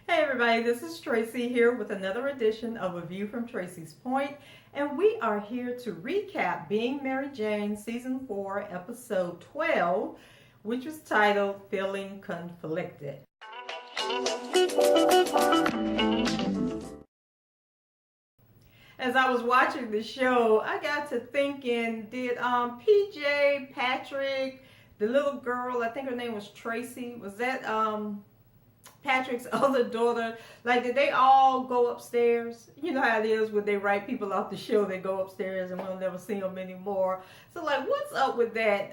Hey everybody, this is Tracy here with another edition of A View from Tracy's Point, and we are here to recap Being Mary Jane Season 4, Episode 12, which was titled Feeling Conflicted. As I was watching the show, I got to thinking, did PJ, Patrick, the little girl, I think her name was Tracy, was that Patrick's other daughter, like, did they all go upstairs? You know how it is when they write people off the show, they go upstairs and we'll never see them anymore. So, like, what's up with that?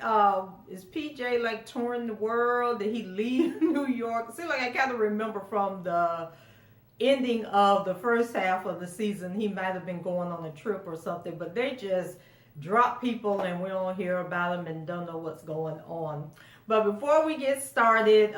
Is PJ, like, touring the world? Did he leave New York? It seems like I kind of remember from the ending of the first half of the season, he might have been going on a trip or something, but they just drop people and we don't hear about them and don't know what's going on. But before we get started,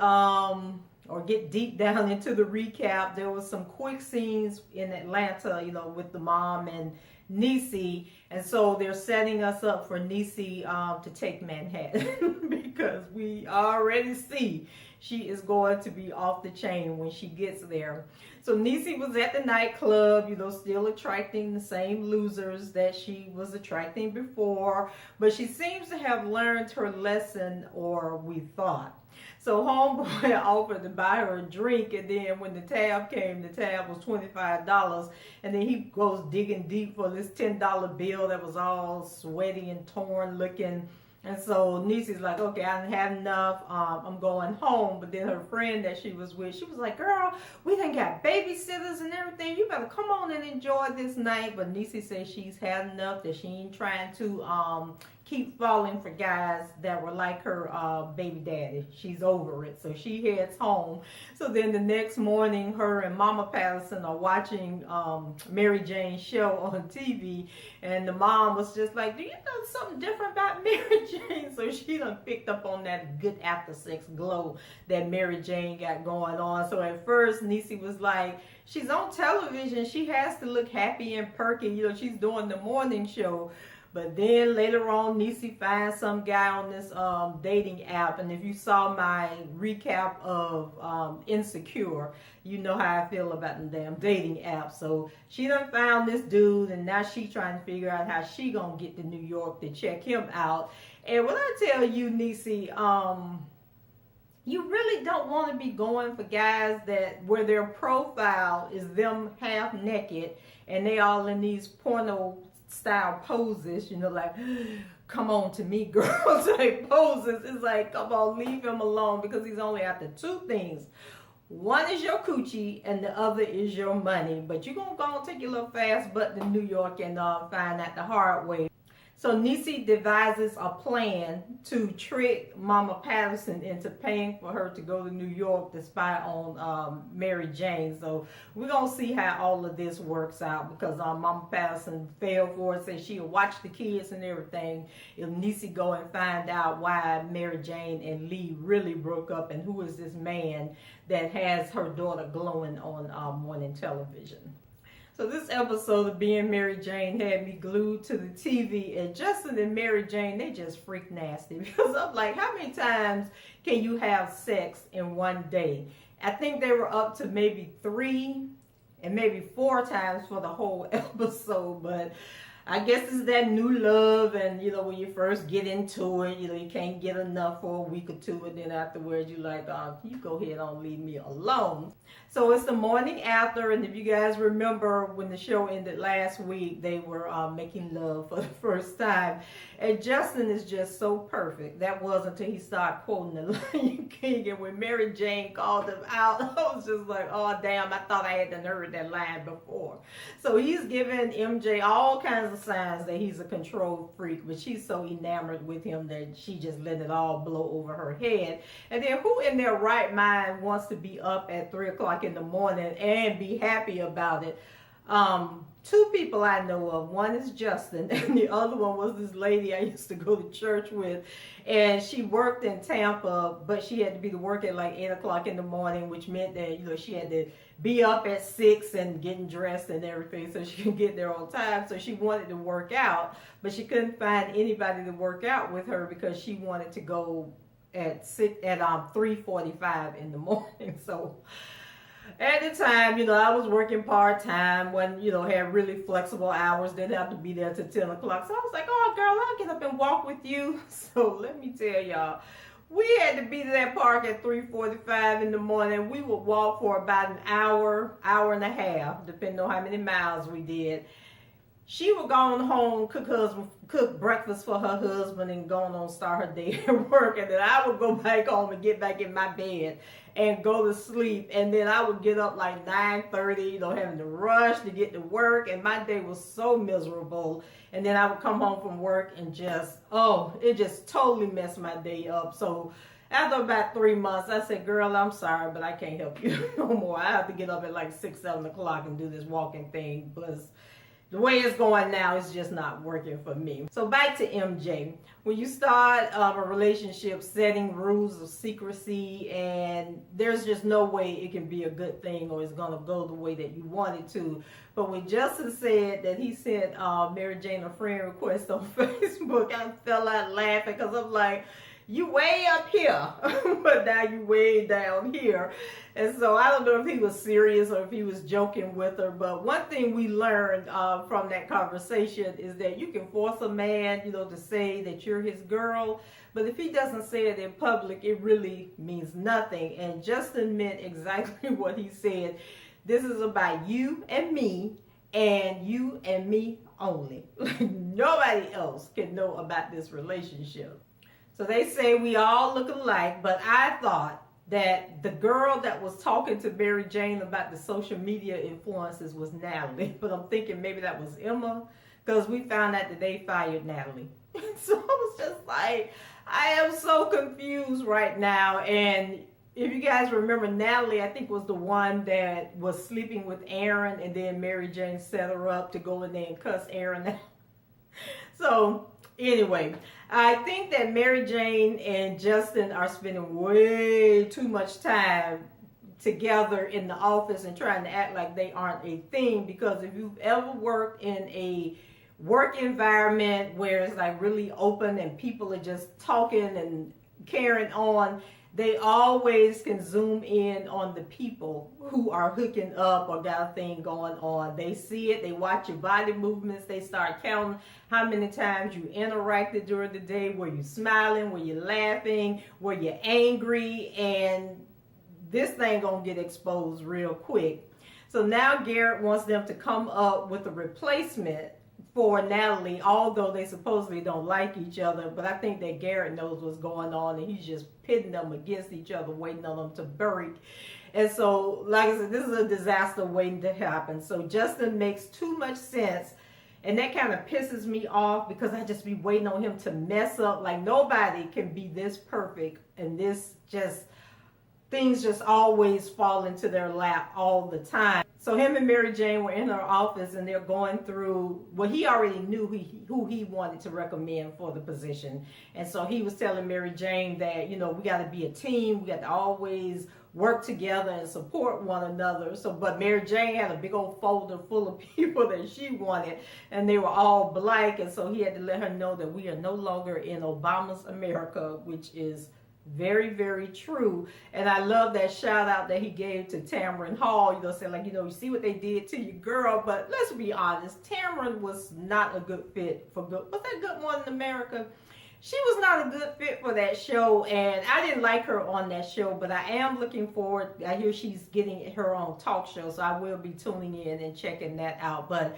or get deep down into the recap, there was some quick scenes in Atlanta, with the mom and Niecy, and so they're setting us up for Niecy to take Manhattan because we already see she is going to be off the chain when she gets there. So Niecy was at the nightclub, still attracting the same losers that she was attracting before, but she seems to have learned her lesson, or we thought. So homeboy offered to buy her a drink, and then when the tab came, the tab was $25, and then he goes digging deep for this $10 bill that was all sweaty and torn looking. And so Niecy's like, okay, I didn't have enough, I'm going home. But then her friend that she was with, she was like, girl, we done got babysitters and everything, you better come on and enjoy this night. But Niecy says she's had enough, that she ain't trying to keep falling for guys that were like her baby daddy. She's over it, so she heads home. So then the next morning, her and Mama Patterson are watching Mary Jane's show on TV, and the mom was just like, do you know something different about Mary Jane? So she done picked up on that good after sex glow that Mary Jane got going on. So at first, Niecy was like, she's on television, she has to look happy and perky, she's doing the morning show. But then later on, Niecy finds some guy on this dating app. And if you saw my recap of Insecure, you know how I feel about the damn dating app. So she done found this dude, and now she trying to figure out how she gonna get to New York to check him out. And when I tell you, Niecy, you really don't want to be going for guys where their profile is them half naked and they all in these porno style poses, like, come on to me, girl type poses. It's like, come on, leave him alone, because he's only after two things. One is your coochie and the other is your money. But you're gonna go and take your little fast butt to New York and find out the hard way. So Niecy devises a plan to trick Mama Patterson into paying for her to go to New York to spy on Mary Jane. So we're going to see how all of this works out, because Mama Patterson fell for it, said she'll watch the kids and everything. If Niecy go and find out why Mary Jane and Lee really broke up, and who is this man that has her daughter glowing on morning television. So this episode of Being Mary Jane had me glued to the TV, and Justin and Mary Jane, they just freak nasty, because I'm like, how many times can you have sex in one day? I think they were up to maybe 3 and maybe 4 times for the whole episode, but I guess it's that new love, and when you first get into it, you can't get enough for a week or two, and then afterwards you're like, you go ahead and leave me alone. So it's the morning after, and if you guys remember when the show ended last week, they were making love for the first time, and Justin is just so perfect. That was until he started quoting the Lion King, and when Mary Jane called him out, I was just like, oh damn, I thought I hadn't heard that line before. So he's giving MJ all kinds of signs that he's a control freak, but she's so enamored with him that she just let it all blow over her head. And then who in their right mind wants to be up at 3 o'clock in the morning and be happy about it? 2 people I know of. One is Justin, and the other one was this lady I used to go to church with, and she worked in Tampa, but she had to be to work at like 8 o'clock in the morning, which meant that she had to be up at 6 and getting dressed and everything so she could get there on time. So she wanted to work out, but she couldn't find anybody to work out with her because she wanted to go at 3:45 in the morning. So At the time, I was working part-time when, had really flexible hours. Didn't have to be there till 10 o'clock. So I was like, oh, girl, I'll get up and walk with you. So let me tell y'all, we had to be to that park at 3:45 in the morning. We would walk for about an hour, hour and a half, depending on how many miles we did. She would go on home, cook breakfast for her husband, and go on start her day at work. And then I would go back home and get back in my bed and go to sleep. And then I would get up like 9:30, having to rush to get to work. And my day was so miserable. And then I would come home from work and it just totally messed my day up. So after about 3 months, I said, girl, I'm sorry, but I can't help you no more. I have to get up at like 6, 7 o'clock and do this walking thing because the way it's going now is just not working for me. So back to MJ. When you start a relationship, setting rules of secrecy, and there's just no way it can be a good thing or it's going to go the way that you want it to. But when Justin said that he sent Mary Jane a friend request on Facebook, I fell out laughing because I'm like, you way up here, but now you way down here. And so I don't know if he was serious or if he was joking with her. But one thing we learned from that conversation is that you can force a man, to say that you're his girl. But if he doesn't say it in public, it really means nothing. And Justin meant exactly what he said. This is about you and me only. Nobody else can know about this relationship. So they say we all look alike, but I thought that the girl that was talking to Mary Jane about the social media influences was Natalie. But I'm thinking maybe that was Emma, because we found out that they fired Natalie. So I was just like, I am so confused right now. And if you guys remember, Natalie, I think, was the one that was sleeping with Aaron, and then Mary Jane set her up to go in there and cuss Aaron out. So anyway, I think that Mary Jane and Justin are spending way too much time together in the office and trying to act like they aren't a thing, because if you've ever worked in a work environment where it's like really open and people are just talking and carrying on, they always can zoom in on the people who are hooking up or got a thing going on. They see it, they watch your body movements, they start counting how many times you interacted during the day. Were you smiling? Were you laughing? Were you angry? And this thing gonna get exposed real quick. So now Garrett wants them to come up with a replacement for Natalie, although they supposedly don't like each other. But I think that Garrett knows what's going on, and he's just pitting them against each other, waiting on them to break. And so, like I said, this is a disaster waiting to happen. So Justin makes too much sense, and that kind of pisses me off because I just be waiting on him to mess up. Like, nobody can be this perfect, and things just always fall into their lap all the time. So him and Mary Jane were in her office, and they're going through, well, he already knew who he wanted to recommend for the position. And so he was telling Mary Jane that, we got to be a team. We got to always work together and support one another. But Mary Jane had a big old folder full of people that she wanted, and they were all black. And so he had to let her know that we are no longer in Obama's America, which is very, very true. And I love that shout out that he gave to Tamron Hall, saying like, you see what they did to your girl. But let's be honest, Tamron was not a good fit for Good. Was that Good Morning America? She was not a good fit for that show, and I didn't like her on that show, but I am looking forward. I hear she's getting her own talk show, so I will be tuning in and checking that out. But,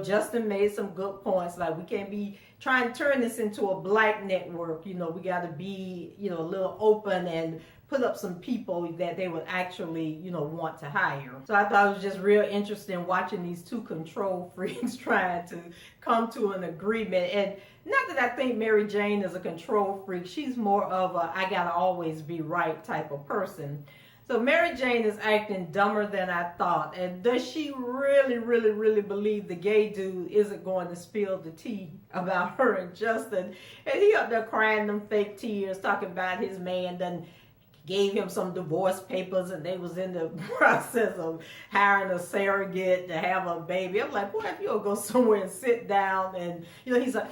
Justin made some good points. Like, we can't be trying to turn this into a black network. We got to be, a little open and put up some people that they would actually, want to hire. So I thought it was just real interesting watching these two control freaks trying to come to an agreement. And not that I think Mary Jane is a control freak. She's more of a I gotta always be right type of person. So Mary Jane is acting dumber than I thought. And does she really, really, really believe the gay dude isn't going to spill the tea about her and Justin? And he up there crying them fake tears, talking about his man done gave him some divorce papers, and they was in the process of hiring a surrogate to have a baby. I'm like, boy, if you'll go somewhere and sit down, and he's like,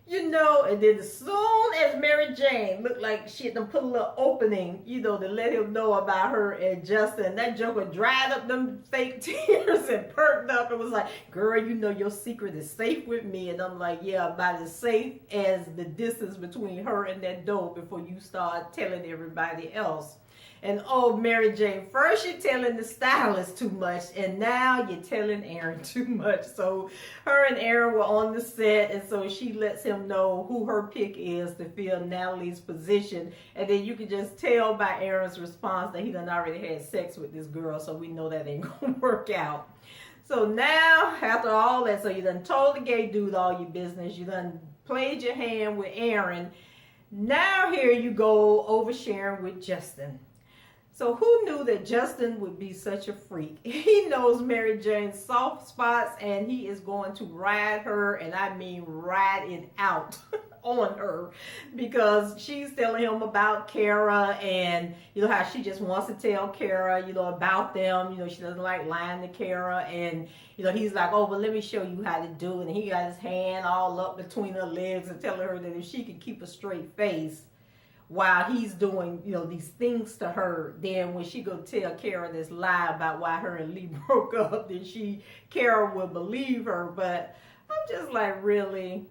You know, and then as soon as Mary Jane looked like she had them put a little opening, you know, to let him know about her and Justin, that joker dried up them fake tears and perked up and was like, girl, you know your secret is safe with me. And I'm like, yeah, about as safe as the distance between her and that door before you start telling everybody else. And oh, Mary Jane, first you're telling the stylist too much, and now you're telling Aaron too much. So her and Aaron were on the set, and so she lets him know who her pick is to fill Natalie's position. And then you can just tell by Aaron's response that he done already had sex with this girl, so we know that ain't gonna work out. So now, after all that, so you done told the gay dude all your business, you done played your hand with Aaron. Now here you go oversharing with Justin. So who knew that Justin would be such a freak? He knows Mary Jane's soft spots, and he is going to ride her, and I mean ride it out on her, because she's telling him about Kara, and you know how she just wants to tell Kara, you know, about them. You know, she doesn't like lying to Kara, and you know, he's like, oh, but let me show you how to do it. And he got his hand all up between her legs and telling her that if she could keep a straight face while he's doing, you know, these things to her, then when she go tell Kara this lie about why her and Lee broke up, then Kara will believe her. But I'm just like, really?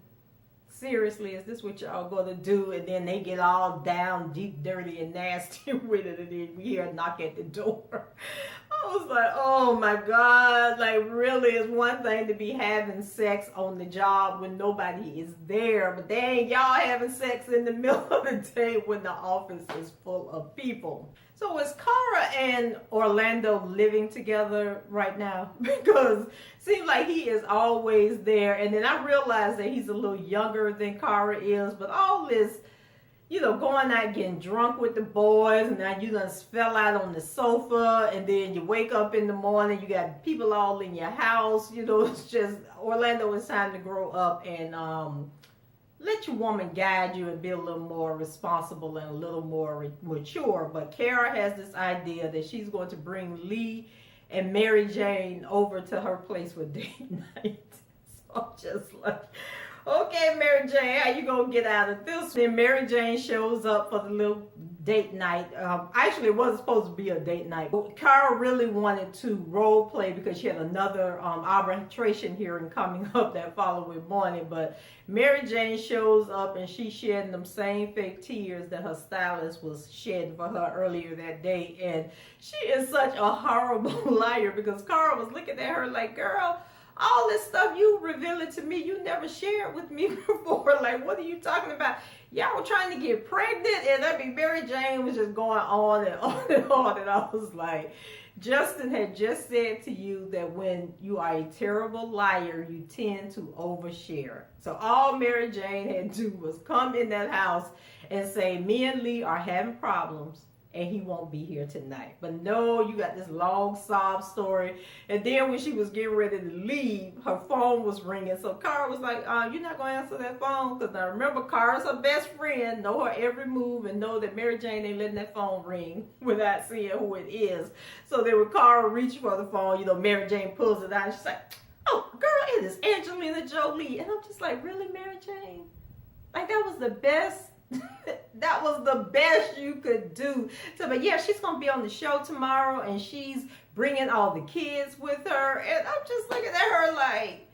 Seriously, is this what y'all gonna do? And then they get all down, deep, dirty, and nasty with it, and then we hear a knock at the door. I was like, oh my God, like really, it's one thing to be having sex on the job when nobody is there, but dang, y'all having sex in the middle of the day when the office is full of people. So is Kara and Orlando living together right now? Because it seems like he is always there, and then I realized that he's a little younger than Kara is, but all this, you know, going out getting drunk with the boys, and now you done fell out on the sofa, and then you wake up in the morning, you got people all in your house. You know, it's just, Orlando, it's time to grow up and let your woman guide you and be a little more responsible and a little more mature. But Kara has this idea that she's going to bring Lee and Mary Jane over to her place for date night. So I'm just like, okay, Mary Jane, how you gonna get out of this? Then Mary Jane shows up for the little date night. Actually, it wasn't supposed to be a date night. But Kara really wanted to role play because she had another arbitration hearing coming up that following morning. But Mary Jane shows up, and she's shedding them same fake tears that her stylist was shedding for her earlier that day. And she is such a horrible liar, because Kara was looking at her like, girl, all this stuff you revealing to me, you never shared with me before. Like, what are you talking about? Y'all were trying to get pregnant, and I mean, Mary Jane was just going on and on and on, and I was like, Justin had just said to you that when you are a terrible liar, you tend to overshare. So all Mary Jane had to do was come in that house and say, me and Lee are having problems, and he won't be here tonight. But no, you got this long sob story. And then when she was getting ready to leave, her phone was ringing. So Kara was like, you're not going to answer that phone? Because I remember Kara's her best friend, know her every move, and know that Mary Jane ain't letting that phone ring without seeing who it is. So then when Kara reached for the phone, you know, Mary Jane pulls it out, and she's like, oh, girl, it is Angelina Jolie. And I'm just like, really, Mary Jane? Like, that was the best. That was the best you could do. So, but yeah, she's gonna be on the show tomorrow, and she's bringing all the kids with her, and I'm just looking at her like,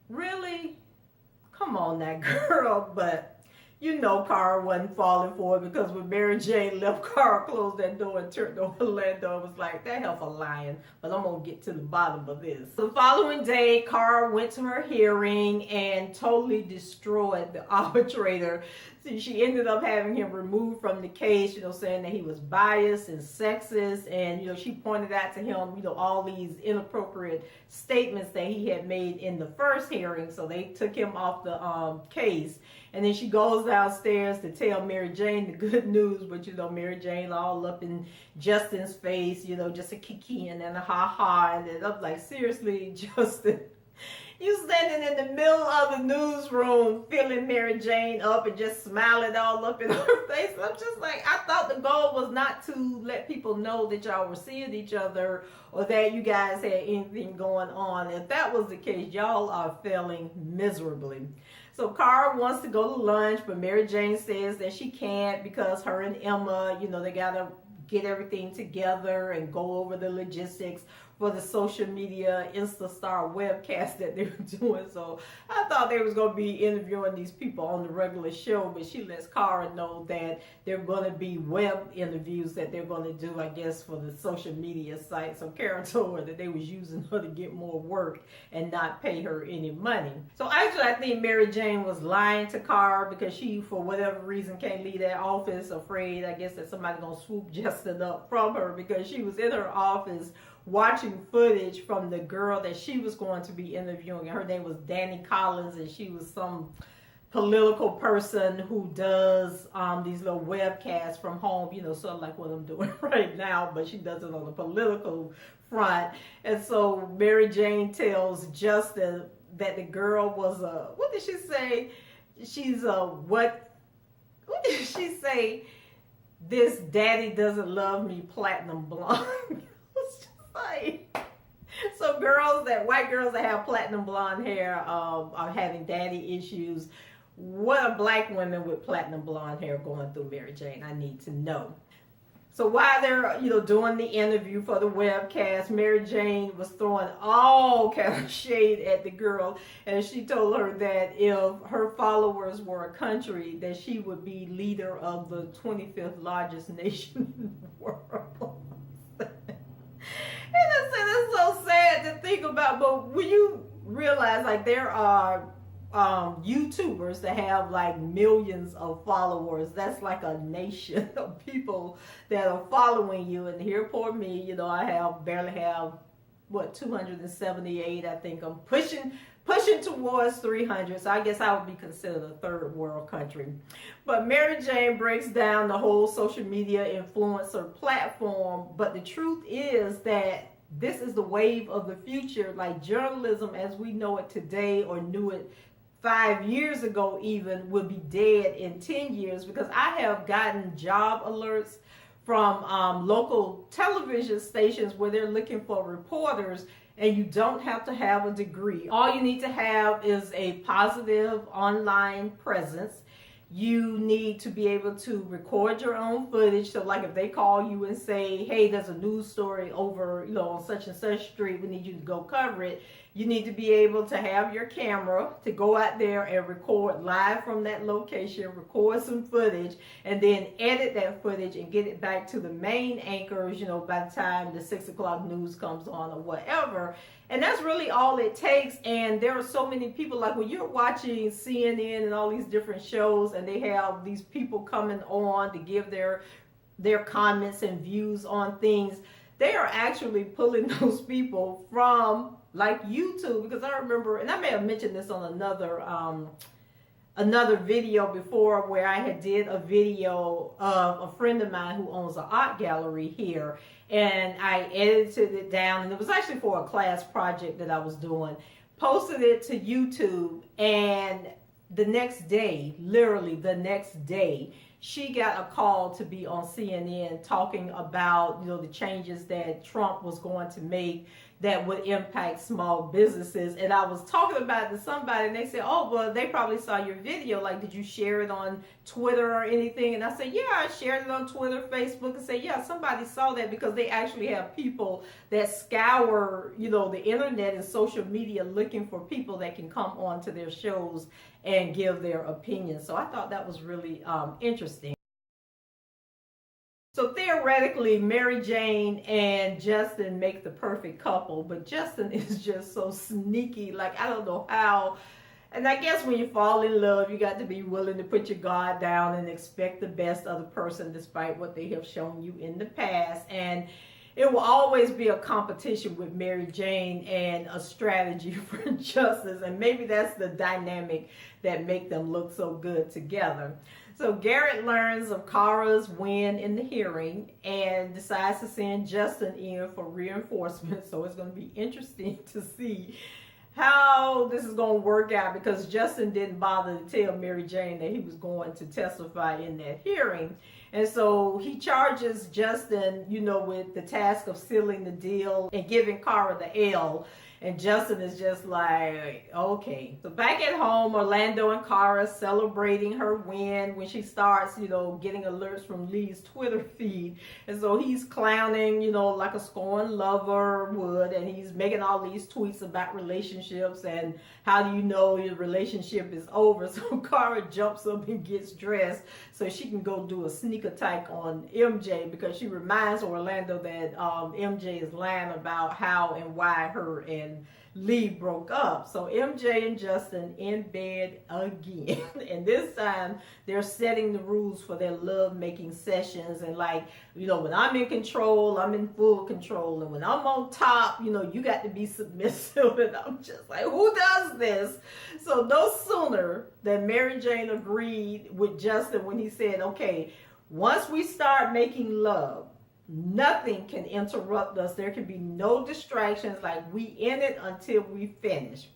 really? Come on, that girl. But you know, Kara wasn't falling for it, because when Mary Jane left, Kara closed that door and turned to Orlando and was like, that heifer lying, but I'm gonna get to the bottom of this. The following day, Kara went to her hearing and totally destroyed the arbitrator. So she ended up having him removed from the case, you know, saying that he was biased and sexist, and you know, she pointed out to him, you know, all these inappropriate statements that he had made in the first hearing. So they took him off the case. And then she goes downstairs to tell Mary Jane the good news, but you know, Mary Jane all up in Justin's face, you know, just a kiki and then a ha-ha. And then I'm like, seriously, Justin, you standing in the middle of the newsroom filling Mary Jane up and just smiling all up in her face. I'm just like, I thought the goal was not to let people know that y'all were seeing each other or that you guys had anything going on. If that was the case, y'all are failing miserably. So Cara wants to go to lunch, but Mary Jane says that she can't because her and Emma, they gotta get everything together and go over the logistics for the social media Insta-star webcast that they were doing. So I thought they was going to be interviewing these people on the regular show, but she lets Cara know that they're going to be web interviews that they're going to do, I guess, for the social media site. So Cara told her that they was using her to get more work and not pay her any money. So actually, I think Mary Jane was lying to Cara because she, for whatever reason, can't leave that office, afraid, I guess, that somebody's going to swoop Justin up from her, because she was in her office watching footage from the girl that she was going to be interviewing. Her name was Danny Collins, and she was some political person who does these little webcasts from home, sort of like what I'm doing right now, but she does it on the political front. And so Mary Jane tells Justin that the girl was what did she say? She's what did she say? This daddy doesn't love me, platinum blonde. So white girls that have platinum blonde hair are having daddy issues. What are black women with platinum blonde hair going through, Mary Jane? I need to know. So while they're, doing the interview for the webcast, Mary Jane was throwing all kind of shade at the girl, and she told her that if her followers were a country, that she would be leader of the 25th largest nation in the world. And I said, it's so sad to think about, but when you realize, like, there are YouTubers that have like millions of followers, that's like a nation of people that are following you. And here, poor me, I barely have 278. I think I'm pushing towards 300, so I guess I would be considered a third world country. But Mary Jane breaks down the whole social media influencer platform, but the truth is that this is the wave of the future. Like, journalism as we know it today, or knew it 5 years ago even, will be dead in 10 years, because I have gotten job alerts from local television stations where they're looking for reporters, and you don't have to have a degree. All you need to have is a positive online presence. You need to be able to record your own footage. So like if they call you and say, hey, there's a news story over, on such and such street, we need you to go cover it. You need to be able to have your camera to go out there and record live from that location, record some footage, and then edit that footage and get it back to the main anchors, by the time the 6 o'clock news comes on or whatever. And that's really all it takes. And there are so many people, like when you're watching CNN and all these different shows, and they have these people coming on to give their comments and views on things, they are actually pulling those people from like YouTube. Because I remember, and I may have mentioned this on another video before, where I had did a video of a friend of mine who owns an art gallery here, and I edited it down, and it was actually for a class project that I was doing, posted it to YouTube, and the next day, literally the next day, she got a call to be on CNN talking about, the changes that Trump was going to make that would impact small businesses. And I was talking about it to somebody, and they said, oh, well, they probably saw your video. Like, did you share it on Twitter or anything? And I said, yeah, I shared it on Twitter, Facebook, and said, yeah, somebody saw that, because they actually have people that scour, the internet and social media looking for people that can come on to their shows and give their opinions. So I thought that was really interesting. So theoretically, Mary Jane and Justin make the perfect couple, but Justin is just so sneaky. Like, I don't know how. And I guess when you fall in love, you got to be willing to put your guard down and expect the best of the person, despite what they have shown you in the past. And it will always be a competition with Mary Jane and a strategy for Justin. And maybe that's the dynamic that make them look so good together. So Garrett learns of Cara's win in the hearing and decides to send Justin in for reinforcement. So it's going to be interesting to see how this is going to work out, because Justin didn't bother to tell Mary Jane that he was going to testify in that hearing. And so he charges Justin, with the task of sealing the deal and giving Cara the L. And Justin is just like, okay. So back at home, Orlando and Cara celebrating her win when she starts, getting alerts from Lee's Twitter feed. And so he's clowning, like a scorned lover would. And he's making all these tweets about relationships and how do you know your relationship is over. So Cara jumps up and gets dressed so she can go do a sneak attack on MJ because she reminds Orlando that MJ is lying about how and why her and Lee broke up. So MJ and Justin in bed again. And this time they're setting the rules for their love making sessions. And when I'm in control, I'm in full control. And when I'm on top, you got to be submissive. And I'm just like, who does this? So no sooner than Mary Jane agreed with Justin when he said, okay, once we start making love, nothing can interrupt us. There can be no distractions. Like, we in it until we finish.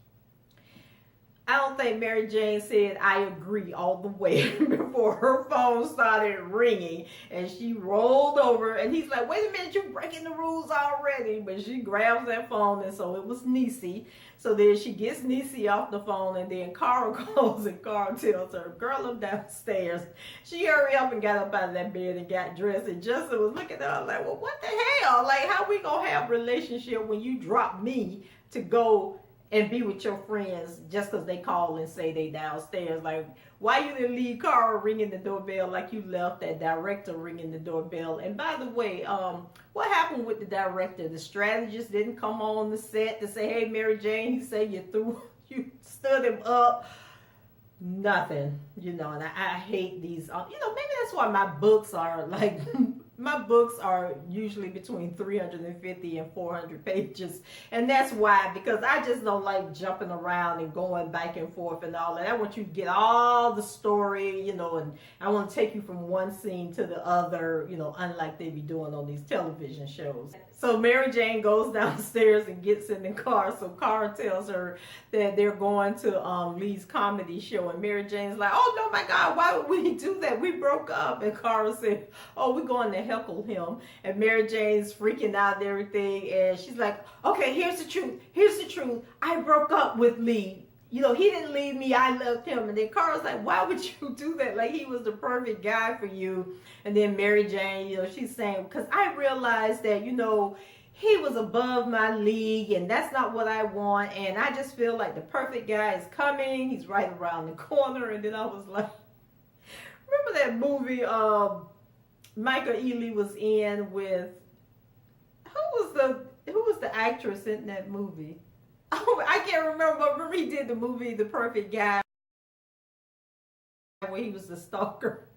I don't think Mary Jane said I agree all the way before her phone started ringing and she rolled over and he's like, wait a minute, you're breaking the rules already. But she grabs that phone, and so it was Niecy. So then she gets Niecy off the phone, and then Cara calls and Cara tells her, girl, I'm downstairs. She hurried up and got up out of that bed and got dressed, and Justin was looking at her like, well, what the hell? Like, how we gonna have a relationship when you drop me to go and be with your friends just because they call and say they downstairs? Like, why you didn't leave Cara ringing the doorbell like you left that director ringing the doorbell? And by the way, what happened with the director? The strategist didn't come on the set to say, hey, Mary Jane, he said you stood him up. Nothing, and I hate these, maybe that's why my books are like, my books are usually between 350 and 400 pages. And that's why, because I just don't like jumping around and going back and forth and all that. I want you to get all the story, and I want to take you from one scene to the other, unlike they be doing on these television shows. So Mary Jane goes downstairs and gets in the car. So Cara tells her that they're going to Lee's comedy show. And Mary Jane's like, oh, no, my God, why would we do that? We broke up. And Cara said, oh, we're going to heckle him. And Mary Jane's freaking out and everything. And she's like, okay, here's the truth. Here's the truth. I broke up with Lee. He didn't leave me, I left him. And then Cara's like, why would you do that? Like, he was the perfect guy for you. And then Mary Jane, she's saying, because I realized that, he was above my league, and that's not what I want. And I just feel like the perfect guy is coming. He's right around the corner. And then I was like, remember that movie Michael Ealy was in with, who was the actress in that movie? Oh, I can't remember, but remember he did the movie The Perfect Guy where he was the stalker.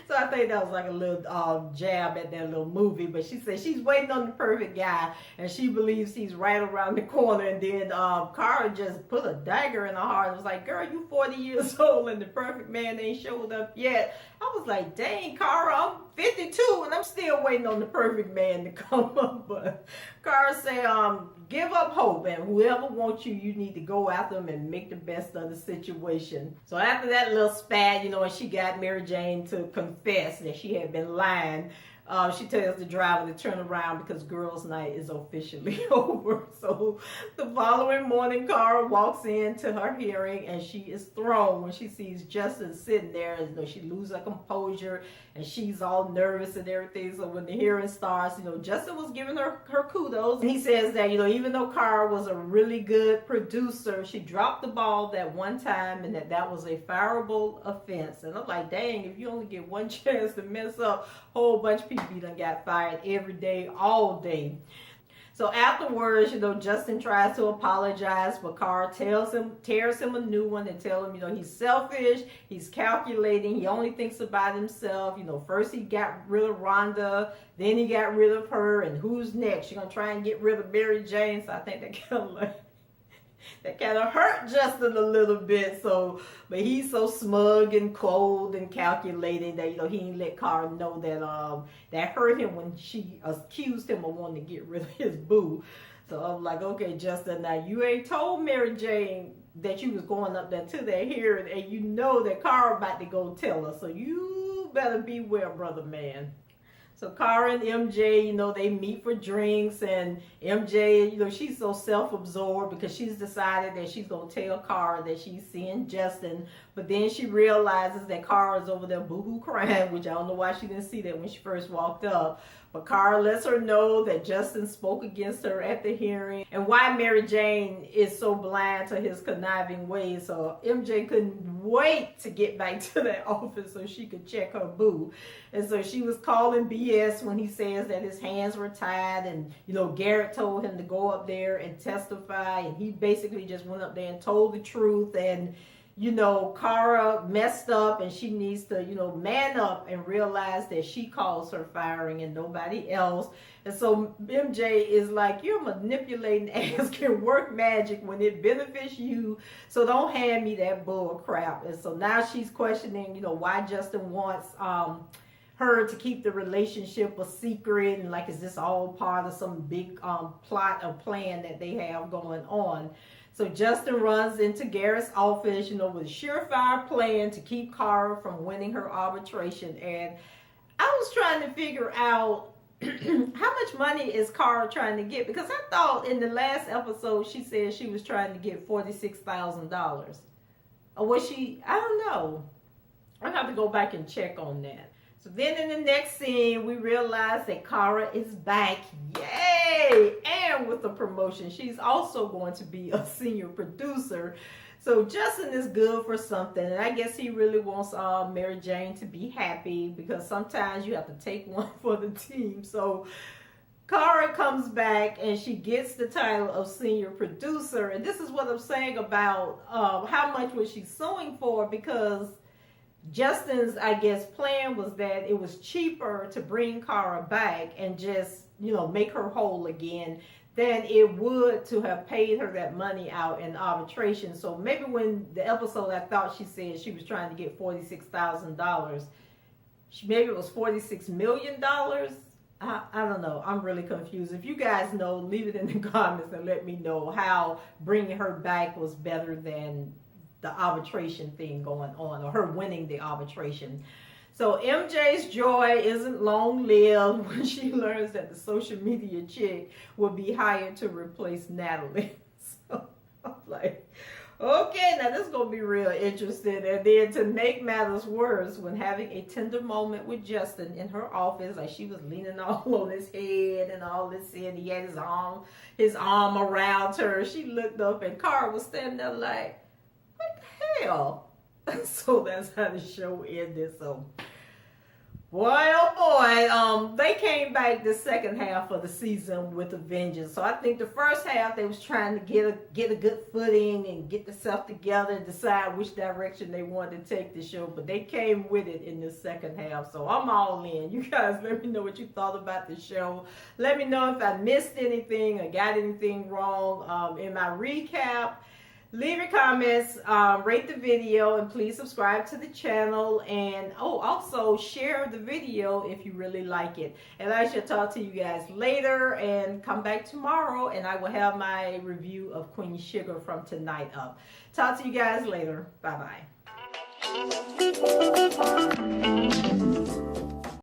So I think that was like a little jab at that little movie. But she said she's waiting on the perfect guy, and she believes he's right around the corner. And then Cara just put a dagger in her heart and was like, girl, you 40 years old and the perfect man ain't showed up yet. I was like, dang, Cara, I'm 52 and I'm still waiting on the perfect man to come up. But Cara said, give up hope, and whoever wants you, you need to go after them and make the best of the situation. So after that little spat, and she got Mary Jane to confess that she had been lying, she tells the driver to turn around because girls' night is officially over. So the following morning, Cara walks into her hearing and she is thrown when she sees Justin sitting there. As though she loses her composure and she's all nervous and everything. So when the hearing starts, Justin was giving her kudos. And he says that, even though Cara was a really good producer, she dropped the ball that one time and that was a fireable offense. And I'm like, dang, if you only get one chance to mess up, a whole bunch of people done got fired every day, all day. So afterwards, Justin tries to apologize, but Cara tears him a new one and tells him, he's selfish, he's calculating, he only thinks about himself. First he got rid of Rhonda, then he got rid of her, and who's next? You're going to try and get rid of Mary Jane? So I think that kind of hurt Justin a little bit. So, but he's so smug and cold and calculating that he didn't let Cara know that hurt him when she accused him of wanting to get rid of his boo. So I'm like, okay, Justin, now you ain't told Mary Jane that you was going up there to that hearing, and you know that Cara about to go tell her. So you better beware, brother man. So Cara and MJ, they meet for drinks, and MJ, she's so self-absorbed because she's decided that she's gonna tell Cara that she's seeing Justin, but then she realizes that Cara's over there boohoo crying, which I don't know why she didn't see that when she first walked up. But Cara lets her know that Justin spoke against her at the hearing and why Mary Jane is so blind to his conniving ways. So MJ couldn't wait to get back to that office so she could check her boo. And so she was calling BS when he says that his hands were tied, and Garrett told him to go up there and testify, and he basically just went up there and told the truth. And Cara messed up, and she needs to, man up and realize that she caused her firing and nobody else. And so MJ is like, your manipulating ass can work magic when it benefits you, so don't hand me that bull crap. And so now she's questioning, why Justin wants her to keep the relationship a secret, and like, is this all part of some big plot or plan that they have going on? So Justin runs into Garrett's office, with a surefire plan to keep Cara from winning her arbitration. And I was trying to figure out how much money is Cara trying to get, because I thought in the last episode she said she was trying to get $46,000. Or was she? I don't know. I have to go back and check on that. So then in the next scene, we realize that Cara is back. Yay! And with the promotion, she's also going to be a senior producer. So Justin is good for something. And I guess he really wants Mary Jane to be happy, because sometimes you have to take one for the team. So Cara comes back and she gets the title of senior producer. And this is what I'm saying about how much was she suing for, because Justin's, I guess, plan was that it was cheaper to bring Cara back and just, make her whole again than it would to have paid her that money out in arbitration. So maybe when the episode, I thought she said she was trying to get $46,000. Maybe it was $46 million. I don't know. I'm really confused. If you guys know, leave it in the comments and let me know how bringing her back was better than the arbitration thing going on, or her winning the arbitration. So MJ's joy isn't long-lived when she learns that the social media chick will be hired to replace Natalie. So I'm like, okay, now this is going to be real interesting. And then to make matters worse, when having a tender moment with Justin in her office, like she was leaning all on his head and all this, and he had his arm around her, she looked up and Cara was standing there like, hell. So that's how the show ended. So boy, oh boy, they came back the second half of the season with a vengeance. So I think the first half they was trying to get a good footing and get themselves together and decide which direction they wanted to take the show. But they came with it in the second half. So I'm all in. You guys let me know what you thought about the show. Let me know if I missed anything or got anything wrong in my recap. Leave your comments, rate the video, and please subscribe to the channel. And also share the video if you really like it. And I shall talk to you guys later, and come back tomorrow and I will have my review of Queen Sugar from tonight up. Talk to you guys later. Bye bye.